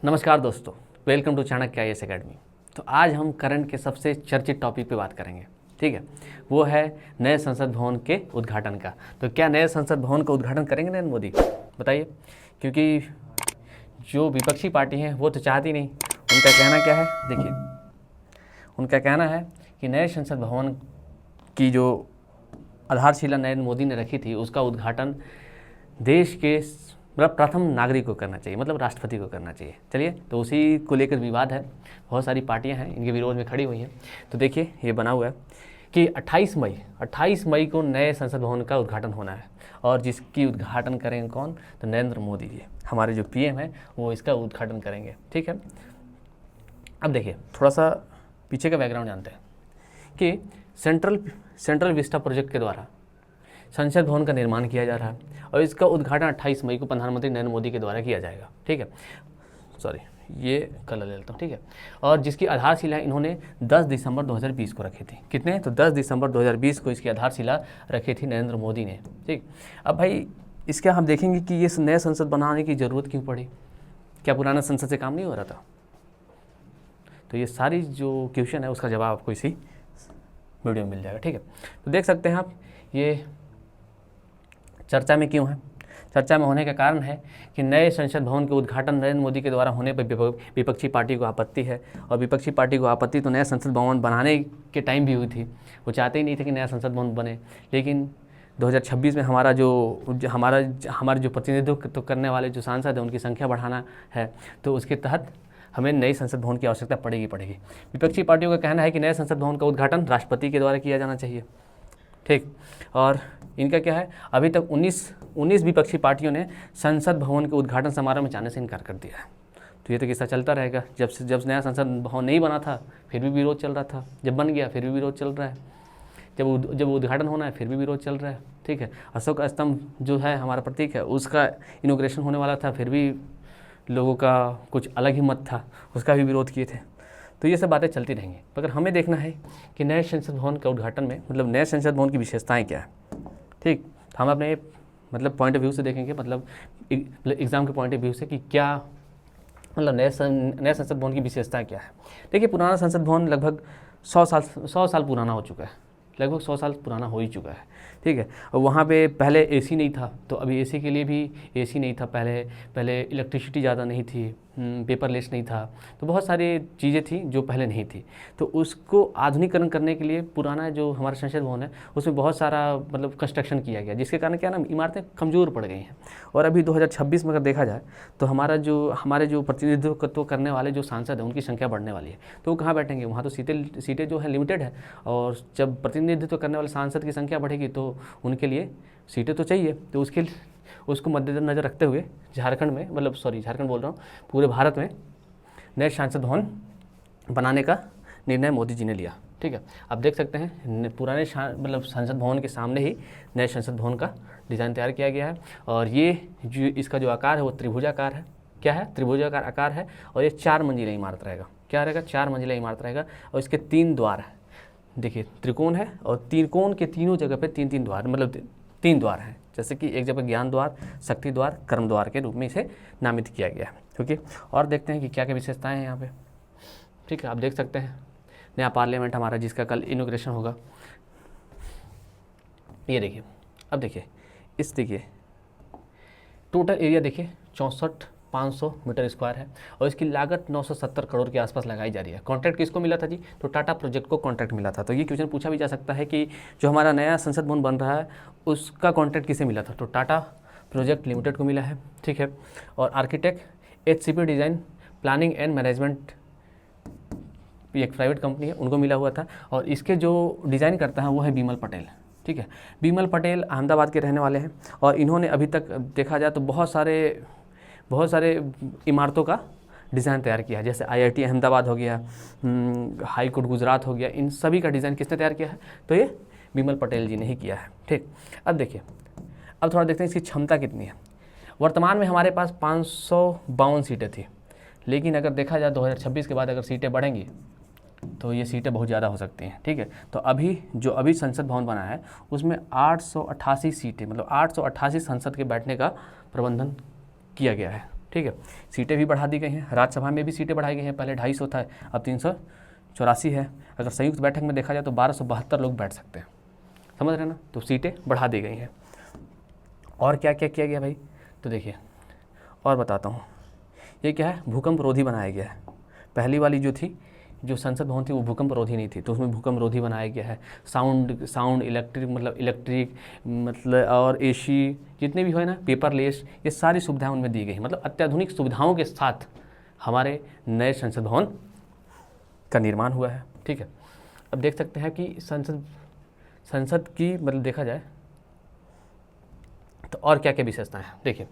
नमस्कार दोस्तों, welcome to Chanakya IAS academy. तो आज हम करंट के सबसे चर्चित टॉपिक पे बात करेंगे, ठीक है। वो है नए संसद भवन के उद्घाटन का। तो क्या नए संसद भवन का उद्घाटन करेंगे नरेंद्र मोदी? बताइए, क्योंकि जो विपक्षी पार्टी हैं वो तो चाहती नहीं। उनका कहना क्या है, देखिए, उनका कहना है कि नए संसद भवन की जो आधारशिला नरेंद्र मोदी ने रखी थी उसका उद्घाटन देश के मतलब प्रथम नागरिक को करना चाहिए, मतलब राष्ट्रपति को करना चाहिए। चलिए, तो उसी को लेकर विवाद है, बहुत सारी पार्टियां हैं इनके विरोध में खड़ी हुई हैं। तो देखिए, ये बना हुआ है कि 28 मई को नए संसद भवन का उद्घाटन होना है, और जिसकी उद्घाटन करेंगे कौन? तो नरेंद्र मोदी जी, हमारे जो PM हैं वो इसका उद्घाटन करेंगे, ठीक है। अब देखिए, थोड़ा सा पीछे का बैकग्राउंड जानते हैं कि सेंट्रल विस्टा प्रोजेक्ट के द्वारा संसद भवन का निर्माण किया जा रहा है, और इसका उद्घाटन 28 मई को प्रधानमंत्री नरेंद्र मोदी के द्वारा किया जाएगा, ठीक है। सॉरी, ये कलर ले लेता हूँ, ठीक है। और जिसकी आधारशिला इन्होंने 10 दिसंबर 2020 को रखी थी। कितने? तो 10 दिसंबर 2020 को इसकी आधारशिला रखी थी नरेंद्र मोदी ने, ठीक। अब भाई, इसका हम देखेंगे कि ये नए संसद बनाने की ज़रूरत क्यों पड़ी? क्या पुराना संसद से काम नहीं हो रहा था? तो ये सारी जो क्वेश्चन है उसका जवाब आपको इसी वीडियो में मिल जाएगा, ठीक है। तो देख सकते हैं आप, ये चर्चा में क्यों है? चर्चा में होने का कारण है कि नए संसद भवन के उद्घाटन नरेंद्र मोदी के द्वारा होने पर विपक्षी पार्टी को आपत्ति है। और विपक्षी पार्टी को आपत्ति तो नया संसद भवन बनाने के टाइम भी हुई थी। वो चाहते ही नहीं थे कि नया संसद भवन बने, लेकिन 2026 में हमारा जो प्रतिनिधित्व तो करने वाले जो सांसद हैं उनकी संख्या बढ़ाना है, तो उसके तहत हमें नई संसद भवन की आवश्यकता पड़ेगी। विपक्षी पार्टियों का कहना है कि नए संसद भवन का उद्घाटन राष्ट्रपति के द्वारा किया जाना चाहिए, ठीक। और इनका क्या है, अभी तक 19 विपक्षी पार्टियों ने संसद भवन के उद्घाटन समारोह में जाने से इनकार कर दिया है। तो ये तो किस्सा चलता रहेगा। जब नया संसद भवन नहीं बना था फिर भी विरोध चल रहा था, जब बन गया फिर भी विरोध चल रहा है, जब उद्घाटन होना है फिर भी विरोध चल रहा है, ठीक है। अशोक स्तंभ जो है हमारा प्रतीक है, उसका इनॉग्रेशन होने वाला था, फिर भी लोगों का कुछ अलग ही मत था, उसका भी विरोध किए थे। तो ये सब बातें चलती रहेंगी, मगर हमें देखना है कि नए संसद भवन के उद्घाटन में मतलब नए संसद भवन की विशेषताएं क्या है, ठीक। तो हम अपने मतलब पॉइंट ऑफ व्यू से देखेंगे, मतलब एग्ज़ाम के पॉइंट ऑफ व्यू से कि क्या मतलब नए संसद भवन की विशेषताएं क्या है। देखिए, पुराना संसद भवन लगभग 100 साल पुराना हो चुका है, लगभग 100 साल पुराना हो ही चुका है, ठीक है। और वहाँ पे पहले AC नहीं था, तो अभी AC के लिए भी AC नहीं था। पहले इलेक्ट्रिसिटी ज़्यादा नहीं थी, पेपरलेस नहीं था, तो बहुत सारी चीज़ें थी जो पहले नहीं थी। तो उसको आधुनिकीकरण करने के लिए पुराना जो हमारा संसद भवन है उसमें बहुत सारा मतलब कंस्ट्रक्शन किया गया, जिसके कारण क्या ना, इमारतें कमज़ोर पड़ गई हैं। और अभी 2026 में अगर देखा जाए तो हमारे जो प्रतिनिधित्व करने वाले जो सांसद हैं उनकी संख्या बढ़ने वाली है। तो वो कहाँ बैठेंगे? वहाँ तो सीटें जो है लिमिटेड है, और जब प्रतिनिधित्व करने वाले सांसद की संख्या बढ़ेगी तो उनके लिए सीटें तो चाहिए। तो उसको मद्देनजर रखते हुए झारखंड बोल रहा हूँ, पूरे भारत में नए संसद भवन बनाने का निर्णय मोदी जी ने लिया, ठीक है। आप देख सकते हैं पुराने संसद भवन के सामने ही नए संसद भवन का डिज़ाइन तैयार किया गया है। और ये इसका जो आकार है वो त्रिभुजाकार है। क्या है? त्रिभुजाकार आकार है। और ये 4 मंजिला इमारत रहेगा। क्या रहेगा? 4 मंजिला इमारत रहेगा। और इसके 3 द्वार है। देखिए, त्रिकोण है और त्रिकोण के तीनों जगह पे 3 द्वार, मतलब 3 द्वार हैं। जैसे कि एक जगह ज्ञान द्वार, शक्ति द्वार, कर्म द्वार के रूप में इसे नामित किया गया है, ठीक है। और देखते हैं कि क्या क्या विशेषताएं हैं यहाँ पे, ठीक है। आप देख सकते हैं नया पार्लियामेंट हमारा, जिसका कल इनॉग्रेशन होगा। ये देखिए, अब देखिए टोटल एरिया देखिए 64,500 मीटर स्क्वायर है, और इसकी लागत 970 करोड़ के आसपास लगाई जा रही है। कॉन्ट्रैक्ट किसको मिला था जी? तो टाटा प्रोजेक्ट को कॉन्ट्रैक्ट मिला था। तो ये क्वेश्चन पूछा भी जा सकता है कि जो हमारा नया संसद भवन बन रहा है उसका कॉन्ट्रैक्ट किसे मिला था? तो टाटा प्रोजेक्ट लिमिटेड को मिला है, ठीक है। और architect HCP design planning and management, एक प्राइवेट कंपनी है, उनको मिला हुआ था। और इसके जो डिज़ाइन करता है वो है बिमल पटेल, ठीक है। बिमल पटेल अहमदाबाद के रहने वाले हैं, और इन्होंने अभी तक देखा जाए तो बहुत सारे इमारतों का डिज़ाइन तैयार किया है। जैसे IIT अहमदाबाद हो गया, हाई कोर्ट गुजरात हो गया, इन सभी का डिज़ाइन किसने तैयार किया है? तो ये बिमल पटेल जी ने ही किया है, ठीक। अब देखिए, अब थोड़ा देखते हैं इसकी क्षमता कितनी है। वर्तमान में हमारे पास 552 सीटें थी, लेकिन अगर देखा जाए 2026 के बाद अगर सीटें बढ़ेंगी तो ये सीटें बहुत ज़्यादा हो सकती हैं, ठीक है। तो अभी संसद भवन बना है उसमें 888 सीटें, मतलब 888 संसद के बैठने का प्रबंधन किया गया है, ठीक है। सीटें भी बढ़ा दी गई हैं, राज्यसभा में भी सीटें बढ़ाई गई हैं, पहले 250 था, अब 384 है। अगर संयुक्त बैठक में देखा जाए तो 1272 लोग बैठ सकते हैं, समझ रहे हैं ना। तो सीटें बढ़ा दी गई हैं। और क्या क्या किया गया भाई, तो देखिए और बताता हूँ। ये क्या है, भूकंप रोधी बनाया गया है। पहली वाली जो थी, जो संसद भवन थी, वो भूकंप रोधी नहीं थी, तो उसमें भूकंप रोधी बनाया गया है। साउंड इलेक्ट्रिक मतलब और एसी जितने भी है ना, पेपरलेस, ये सारी सुविधाएं उनमें दी गई। मतलब अत्याधुनिक सुविधाओं के साथ हमारे नए संसद भवन का निर्माण हुआ है, ठीक है। अब देख सकते हैं कि संसद की मतलब देखा जाए तो और क्या क्या विशेषताएं हैं।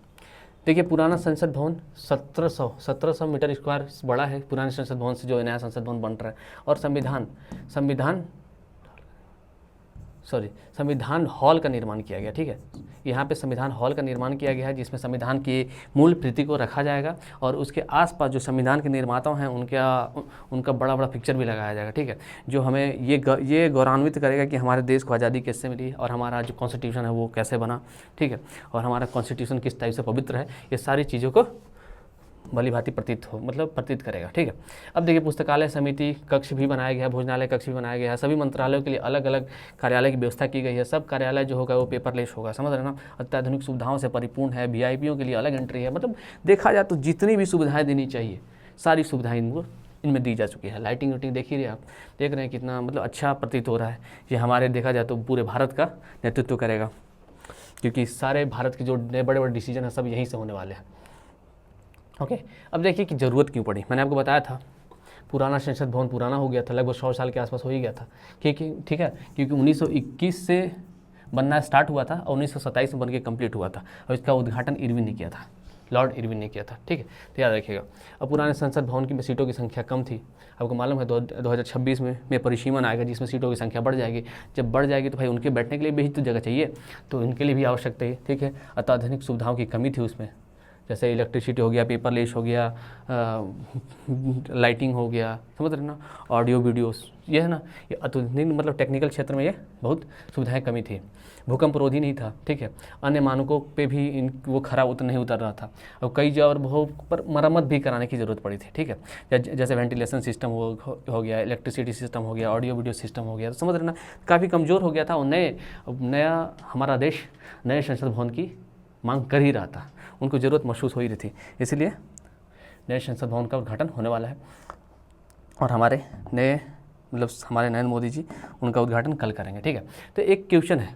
देखिए पुराना संसद भवन 1700 मीटर स्क्वायर बड़ा है पुराने संसद भवन से जो नया संसद भवन बन रहा है। और संविधान हॉल का निर्माण किया गया, ठीक है। यहाँ पे संविधान हॉल का निर्माण किया गया है, जिसमें संविधान की मूल कृति को रखा जाएगा और उसके आसपास जो संविधान के निर्माता हैं उनका बड़ा बड़ा पिक्चर भी लगाया जाएगा, ठीक है। जो हमें ये गौरवान्वित करेगा कि हमारे देश को आज़ादी कैसे मिली और हमारा जो कॉन्स्टिट्यूशन है वो कैसे बना, ठीक है। और हमारा कॉन्स्टिट्यूशन किस टाइप से पवित्र है, ये सारी चीज़ों को भली भांति प्रतीत करेगा, ठीक है। अब देखिए पुस्तकालय समिति कक्ष भी बनाया गया है, भोजनालय कक्ष भी बनाया गया है। सभी मंत्रालयों के लिए अलग अलग कार्यालय की व्यवस्था की गई है। सब कार्यालय जो होगा वो पेपरलेस होगा, समझ रहे ना। अत्याधुनिक सुविधाओं से परिपूर्ण है। वीआईपीओं के लिए अलग एंट्री है। मतलब देखा जाए तो जितनी भी सुविधाएं देनी चाहिए सारी सुविधाएं इनमें दी जा चुकी है। लाइटिंग देख ही रहे आप, देख रहे हैं कितना मतलब अच्छा प्रतीत हो रहा है। ये हमारे देखा जाए तो पूरे भारत का नेतृत्व करेगा, क्योंकि सारे भारत के जो नए बड़े बड़े डिसीजन हैं सब यहीं से होने वाले हैं। ओके, अब देखिए कि ज़रूरत क्यों पड़ी। मैंने आपको बताया था पुराना संसद भवन पुराना हो गया था, लगभग 100 साल के आसपास हो ही गया था, ठीक है। क्योंकि 1921 से बनना स्टार्ट हुआ था और 1927 में बन के कम्प्लीट हुआ था और इसका उद्घाटन इरविन ने किया था, लॉर्ड इरविन ने किया था, ठीक है। तो याद रखिएगा। अब पुराने संसद भवन की सीटों की संख्या कम थी। आपको मालूम है 2026 में परिसीमन आएगा जिसमें सीटों की संख्या बढ़ जाएगी। जब बढ़ जाएगी तो भाई उनके बैठने के लिए भी तो जगह चाहिए, तो इनके लिए भी आवश्यकता है, ठीक है। अत्याधुनिक सुविधाओं की कमी थी उसमें, जैसे इलेक्ट्रिसिटी हो गया, पेपरलेस हो गया, लाइटिंग हो गया, समझ रहे ना, ऑडियो वीडियोस, ये है ना, ये अत्याधुनिक मतलब टेक्निकल क्षेत्र में ये बहुत सुविधाएं कमी थी। भूकंप रोधी नहीं था, ठीक है। अन्य मानकों पे भी वो खरा नहीं उतर रहा था और कई जगह पर मरम्मत भी कराने की ज़रूरत पड़ी थी, ठीक है। जैसे वेंटिलेशन सिस्टम हो गया, इलेक्ट्रिसिटी सिस्टम हो गया, ऑडियो वीडियो सिस्टम हो गया, तो समझ रहे ना, काफ़ी कमज़ोर हो गया था और नया हमारा देश नए संसद भवन की मांग कर ही रहा था, उनको ज़रूरत महसूस हो ही रही थी। इसलिए नए संसद भवन का उद्घाटन होने वाला है और हमारे नरेंद्र मोदी जी उनका उद्घाटन कल करेंगे, ठीक है। तो एक क्वेश्चन है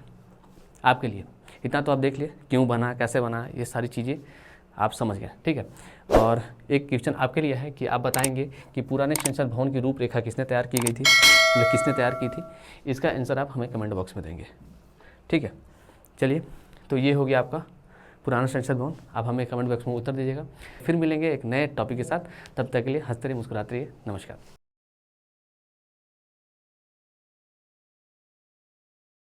आपके लिए, इतना तो आप देख लिए क्यों बना, कैसे बना, ये सारी चीज़ें आप समझ गए, ठीक है। और एक क्वेश्चन आपके लिए है कि आप बताएंगे कि पुराने संसद भवन की रूपरेखा किसने तैयार की गई थी, मतलब किसने तैयार की थी। इसका आंसर आप हमें कमेंट बॉक्स में देंगे, ठीक है। चलिए, तो ये हो गया आपका पुराना संसद भवन। आप हमें कमेंट बॉक्स में उत्तर दीजिएगा। फिर मिलेंगे एक नए टॉपिक के साथ, तब तक के लिए हंसते रहिए, मुस्कुराते रहिए। नमस्कार।